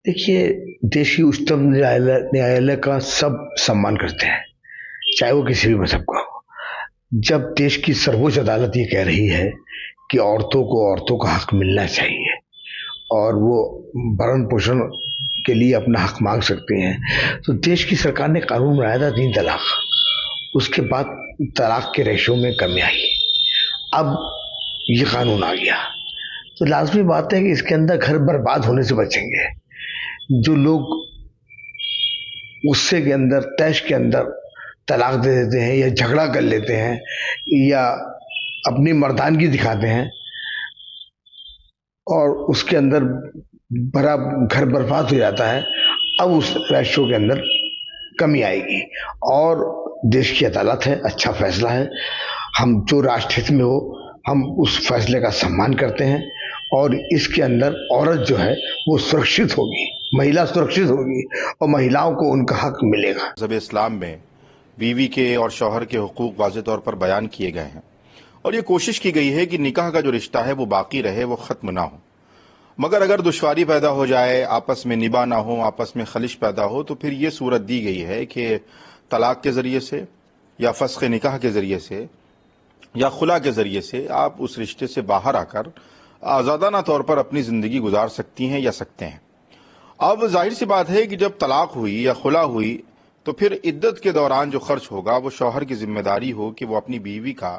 देखिए, देश की उच्चतम न्यायालय का सब सम्मान करते हैं, चाहे वो किसी भी मजहब का हो। जब देश की सर्वोच्च अदालत ये कह रही है कि औरतों का हक मिलना चाहिए और वो भरण पोषण के लिए अपना हक मांग सकती हैं, तो देश की सरकार ने कानून बनाया था 3 तलाक। उसके बाद तलाक के रेशो में कमी आई। अब ये कानून आ गया, तो लाजमी बात है कि इसके अंदर घर बर्बाद होने से बचेंगे। जो लोग गुस्से के अंदर, तैश के अंदर तलाक दे देते हैं या झगड़ा कर लेते हैं या अपनी मर्दानगी दिखाते हैं और उसके अंदर भरा घर बर्बाद हो जाता है, अब उस रेशो के अंदर कमी आएगी। और देश की अदालत है, अच्छा फैसला है। हम जो राष्ट्र हित में हो, हम उस फैसले का सम्मान करते हैं और इसके अंदर औरत जो है वो सुरक्षित होगी, महिला सुरक्षित होगी और महिलाओं को उनका हक मिलेगा। मज़हब इस्लाम में बीवी के और शौहर के हुकूक वाज़ेह तौर पर बयान किए गए हैं और ये कोशिश की गई है कि निकाह का जो रिश्ता है वो बाकी रहे, वो ख़त्म ना हो। मगर अगर दुश्वारी पैदा हो जाए, आपस में निभा ना हो, आपस में खलिश पैदा हो, तो फिर ये सूरत दी गई है कि तलाक के ज़रिए से या फ़स्ख़ निकाह के ज़रिए से या खुला के ज़रिए से आप उस रिश्ते से बाहर आकर आज़ादाना तौर पर अपनी ज़िंदगी गुजार सकती हैं या सकते हैं। अब जाहिर सी बात है कि जब तलाक हुई या खुला हुई तो फिर इद्दत के दौरान जो खर्च होगा वो शौहर की जिम्मेदारी हो कि वो अपनी बीवी का,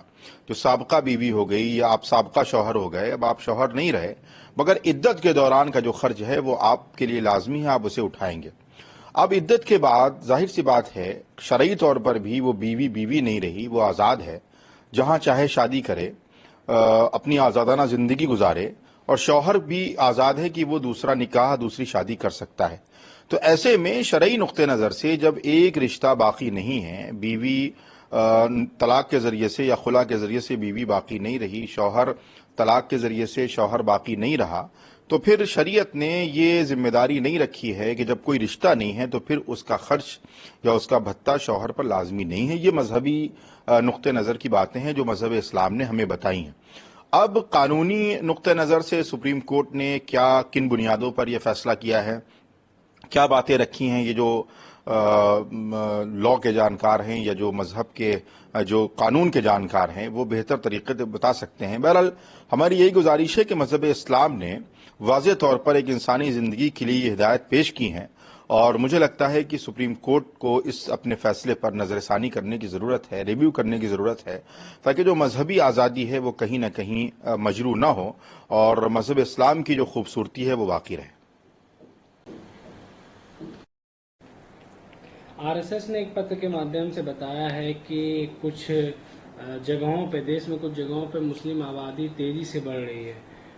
जो साबका बीवी हो गई या आप साबका शौहर हो गए, अब आप शौहर नहीं रहे, मगर इद्दत के दौरान का जो खर्च है वो आपके लिए लाजमी है, आप उसे उठाएंगे। अब इद्दत के बाद जाहिर सी बात है शरई तौर पर भी वो बीवी बीवी नहीं रही, वो आज़ाद है, जहाँ चाहे शादी करे, अपनी आज़ादाना ज़िंदगी गुजारे और शौहर भी आज़ाद है कि वो दूसरा निकाह, दूसरी शादी कर सकता है। तो ऐसे में शरई नुक्ते नज़र से जब एक रिश्ता बाकी नहीं है, बीवी तलाक के ज़रिए से या खुला के ज़रिए से बीवी बाकी नहीं रही, शौहर तलाक के ज़रिए से शौहर बाकी नहीं रहा, तो फिर शरीयत ने ये जिम्मेदारी नहीं रखी है कि जब कोई रिश्ता नहीं है तो फिर उसका खर्च या उसका भत्ता शौहर पर लाजमी नहीं है। ये मजहबी नुक्ते नज़र की बातें हैं जो मजहब इस्लाम ने हमें बताई हैं। अब कानूनी नुक्ते नज़र से सुप्रीम कोर्ट ने क्या, किन बुनियादों पर यह फैसला किया है, क्या बातें रखी हैं, ये जो लॉ के जानकार हैं या जो मजहब के, जो कानून के जानकार हैं, वो बेहतर तरीके से बता सकते हैं। बहरहाल हमारी यही गुजारिश है कि मजहब इस्लाम ने वाज़ेह तौर पर एक इंसानी ज़िंदगी के लिए ये हिदायत पेश की हैं और मुझे लगता है कि सुप्रीम कोर्ट को इस अपने फैसले पर नज़रसानी करने की ज़रूरत है, रिव्यू करने की ज़रूरत है, ताकि जो मजहबी आज़ादी है वो कहीं ना कहीं मजरू ना हो और मजहब इस्लाम की जो खूबसूरती है वो बाकी रहे। आरएसएस ने एक पत्र के माध्यम से बताया है कि कुछ जगहों पे, देश में कुछ जगहों पे मुस्लिम आबादी तेजी से बढ़ रही है।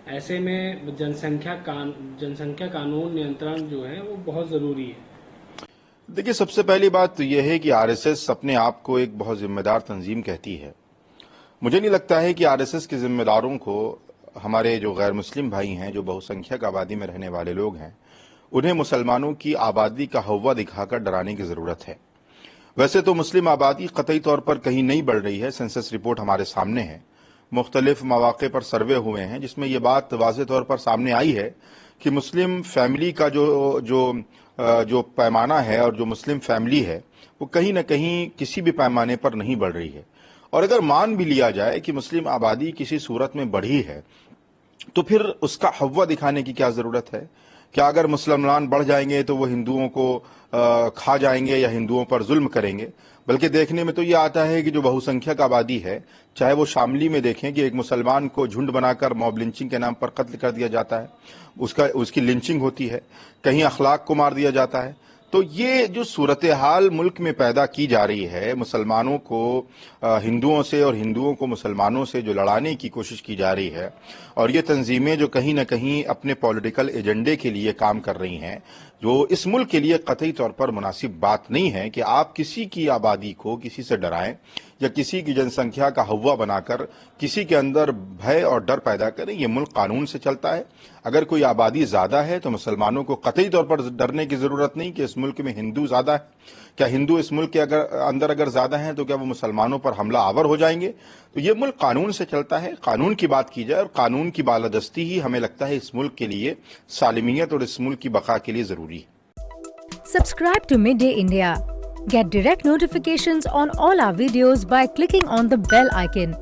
ऐसे में जनसंख्या कानून नियंत्रण जो है वो बहुत ज़रूरी है। देखिए, सबसे पहली बात तो यह है कि आरएसएस अपने आप को एक बहुत जिम्मेदार तंजीम कहती है। मुझे नहीं लगता है कि आरएसएस के जिम्मेदारों को हमारे जो गैर मुस्लिम भाई हैं, जो बहुसंख्यक आबादी में रहने वाले लोग हैं, उन्हें मुसलमानों की आबादी का हव्वा दिखाकर डराने की ज़रूरत है। वैसे तो मुस्लिम आबादी कतई तौर पर कहीं नहीं बढ़ रही है, सेंसस रिपोर्ट हमारे सामने है, मुख्तलिफ मौक़े पर सर्वे हुए हैं जिसमें यह बात वाज़ेह तौर पर सामने आई है कि मुस्लिम फैमिली का जो पैमाना है और जो मुस्लिम फैमिली है वो कहीं ना कहीं किसी भी पैमाने पर नहीं बढ़ रही है। और अगर मान भी लिया जाए कि मुस्लिम आबादी किसी सूरत में बढ़ी है तो फिर उसका हव्वा दिखाने की क्या ज़रूरत है? क्या अगर मुसलमान बढ़ जाएंगे तो वो हिंदुओं को खा जाएंगे या हिंदुओं पर जुल्म करेंगे? बल्कि देखने में तो ये आता है कि जो बहुसंख्यक आबादी है, चाहे वो शामली में देखें कि एक मुसलमान को झुंड बनाकर मॉब लिंचिंग के नाम पर कत्ल कर दिया जाता है, उसकी लिंचिंग होती है, कहीं अखलाक को मार दिया जाता है। तो ये जो सूरत हाल मुल्क में पैदा की जा रही है, मुसलमानों को हिंदुओं से और हिंदुओं को मुसलमानों से जो लड़ाने की कोशिश की जा रही है, और ये तंजीमें जो कहीं ना कहीं अपने पॉलिटिकल एजेंडे के लिए काम कर रही हैं, جو اس ملک کے لیے قطعی طور پر مناسب بات نہیں ہے کہ آپ کسی کی آبادی کو کسی سے ڈرائیں یا کسی کی جن سنکھیا کا ہوا بنا کر کسی کے اندر بھے اور ڈر پیدا کریں. یہ ملک قانون سے چلتا ہے. اگر کوئی آبادی زیادہ ہے تو مسلمانوں کو قطعی طور پر ڈرنے کی ضرورت نہیں کہ اس ملک میں ہندو زیادہ ہے. کیا ہندو اس ملک کے اندر اگر زیادہ ہیں تو کیا وہ مسلمانوں پر حملہ آور ہو جائیں گے؟ تو یہ ملک قانون سے چلتا ہے. قانون کی بات کی جائے اور قانون کی بالادستی ہی ہمیں لگتا ہے اس ملک کے لیے سالمیت اور اس ملک کی بقا کے لیے ضروری ہے. Subscribe to Midday India. Get direct notifications on all our videos by clicking on the bell icon.